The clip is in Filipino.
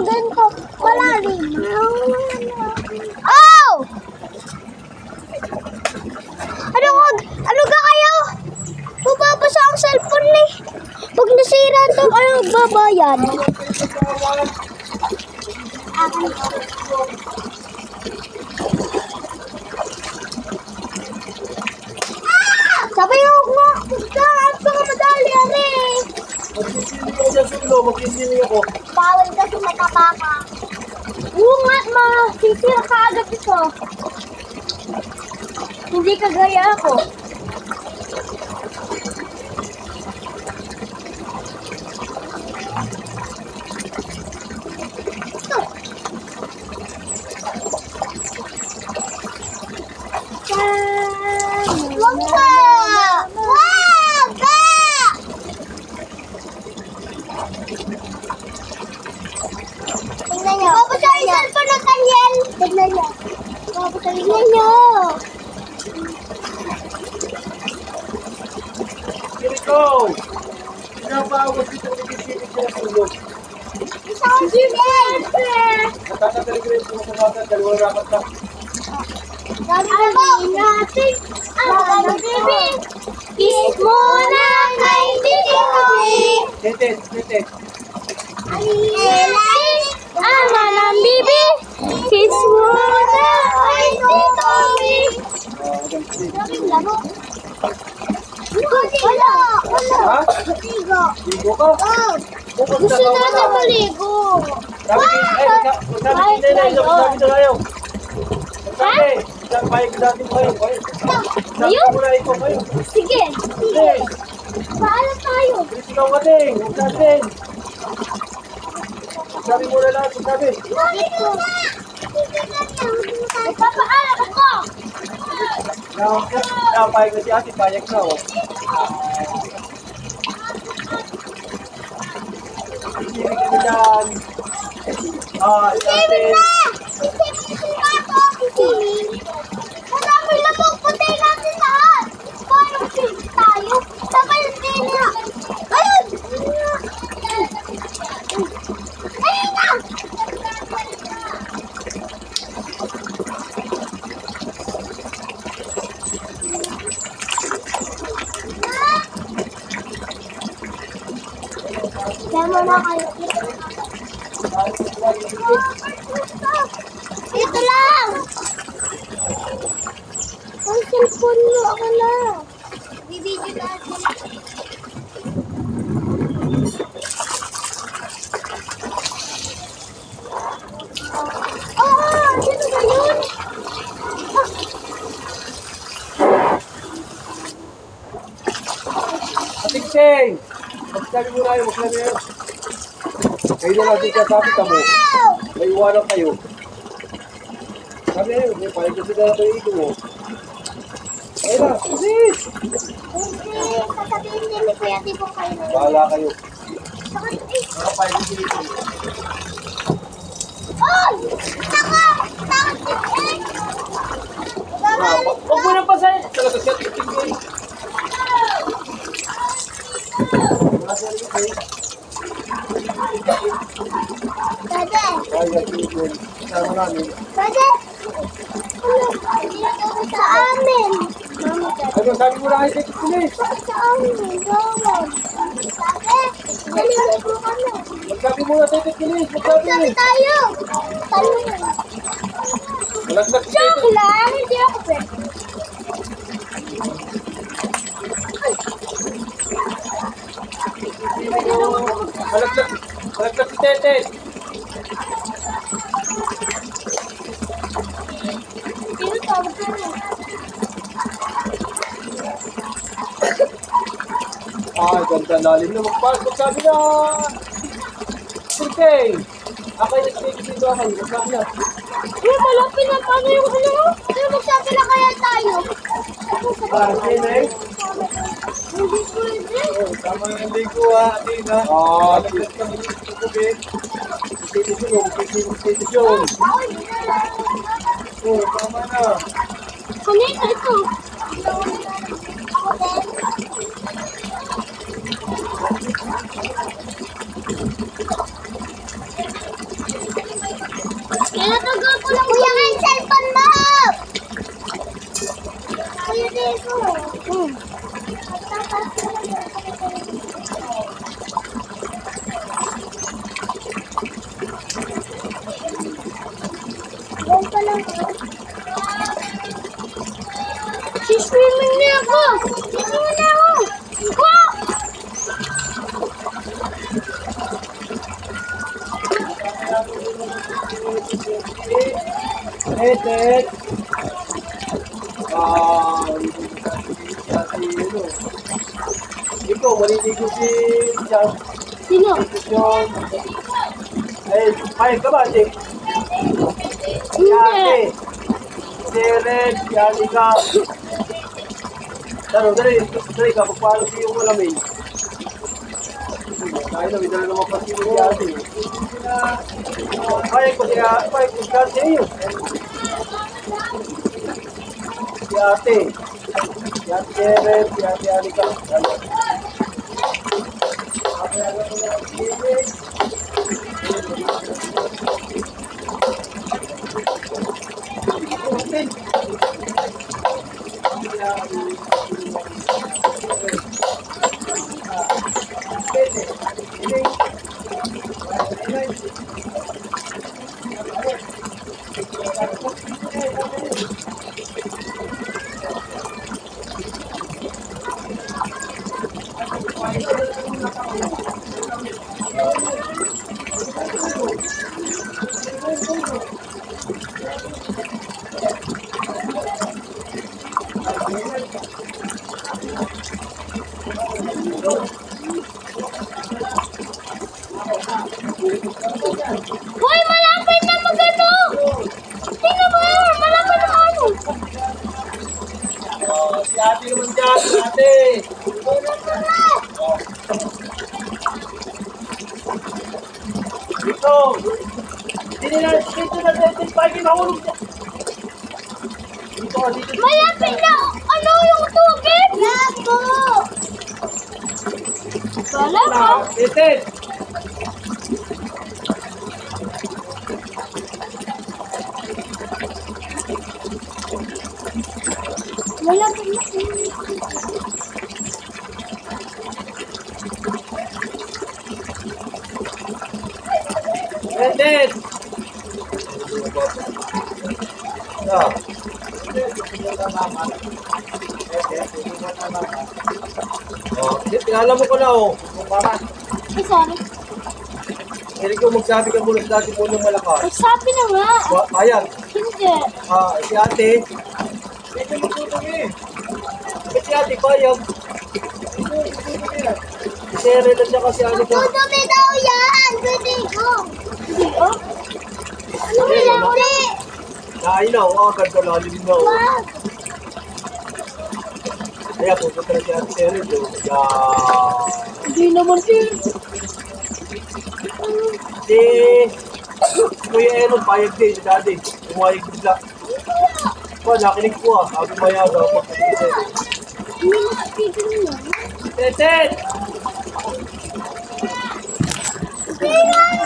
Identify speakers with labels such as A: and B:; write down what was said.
A: ganito. Wala rin. Oh! Ano ka kayo? Mababasa ang cellphone eh. Pag nasira ito, kayo magbabayad. Sabi ko nga, saan pa ka madali ari?
B: Magsisili ko dyan sa ulo, magsisili ako.
A: Bawal kasi matapaka. Oo nga, masisira ka agad ito. Hindi kagaya ako. Wag ka! Wag ka! Tingnan nyo. Babasa yung cellphone ng Daniel. Tingnan nyo. Tingnan nyo.
B: Kiriko! Pinapawas dito kung magsisili sila sa ulo.
A: Isang Daniel.
B: Natatagaling ko rin sa mga mga dalawang rapat na.
A: Ano natin ang baby? Kiss mo na kay Titi Kami.
B: Tete.
A: Ang manang bibi. Kiss mo na kay Titi Kami. Wala.
B: Ha?
A: Ligo.
B: Ligo ka? Pupunta
A: Gusto
B: ka
A: natin maligo.
B: Sabi ni Nene, sabi na kayo. Sabi, bayag natin kayo. Sabi mo na ikaw kayo.
A: Sige. Paalam tayo.
B: Ikaw ka din, huwag natin. Sabi mo na lahat, sabi.
A: Dito. Papaalam ako.
B: Napayag na si ate, payag na oh. Hindi kami dyan. Ate.
A: Marami na po, putay natin lahat. Paano tayo? Sabay din na. Ayun! Ayun na! Demo na kayo. Ito lang! Ang cellphone mo, ako na. Bibidyo natin. Sino ba yun?
B: Ate Kseng! Magsabi mo na yun, magsabi na yun. Kayo na natin kasabi ka mo. May iwanan kayo. Sabi na yun, may payag na sila na ito mo. Ayun na, kasi!
A: Hindi, sasabihin din ni Kuya Tibong kayo na yun.
B: Bahala kayo.
A: Bakit? Ay!
B: Nakapayag na sila ito.
A: Oy! Taka! Taka!
B: Huwag mo nang pasahin. Talaga siya, titigil.
A: Dede!
B: Ay, titigil. Sama namin.
A: Dede! Ano? Hindi na kami sa amin. Mama, Dede.
B: Ano, sabi mo na kayo titigil.
A: Bakit sa amin? Gawin. Dede! Dede po kami.
B: Magsabi mo na titigil. Magsabi.
A: Sabi tayo. Tayo na.
B: Malaglag si
A: Joke
B: titigil.
A: lang. Hindi ako pwede.
B: Malaglag si Tete.
A: Sino tawag ka na?
B: Ay, ganda lalim na magpasok. Sabi na. Sirke. Akay nag-take dito ako. Sabi na.
A: Malapit na. Paano yung ano? Sino magsabi na kaya tayo?
B: Sine.
A: Hindi pwede.
B: Tama na hindi ko Atina. Naglag ka mo dito sa kubit. Petition. Tama na.
A: Kanina ito. Ako din. Tinatagal ko lang. Kuya, ang cellphone mo! Kuya, dito. Doon pa lang. Siswimming na ako. Siswimming na ako. Wow!
B: Ted! Ikaw, maliligo si John.
A: Sino?
B: John. Eh, payag ka ba, ate? Si ate. Si Red, si Anika. Dali ka, pagpalo siya yung malamin. Tayo na, may dala naman pati mo si ate. Payag ko si ate yun. Si ate. Si ate Red, si ate Anika.
A: Hoy, malapit na magano! Tingnan mo yun! Malapit na ano!
B: Si ate naman dyan, si ate. Dito. Dito na dito pagi mahulog dyan. Dito ka dito.
A: Malapit na! Ano yung tubig? Labo! Wala ka?
B: Ted.
A: Malapit na.
B: Ted. Ah. Oh, alam mo ko na oh.
A: Ay, sorry.
B: Hindi ko magsabi ka muna sa dati mo ng malakas.
A: Ay, sabi na nga.
B: Ayan.
A: Hindi.
B: Si ate. Dito magtutong eh. Si ate payag. Si Tere na siya kasi ano ka.
A: Tutubi daw yan! Pwede ko. Hindi, oh? Ano mo lang ulit?
B: Nainaw, ganda lalim na oh.
A: Wag.
B: Kaya pupunta na si ate Tere doon.
A: Hindi naman din.
B: Si Kuya Eron, payag din, si daddy. Pumayag bigla. Nakinig ko ah. Sabi mayaga ako.
A: Hindi mo speaker mo.
B: Ted!
A: Tingnan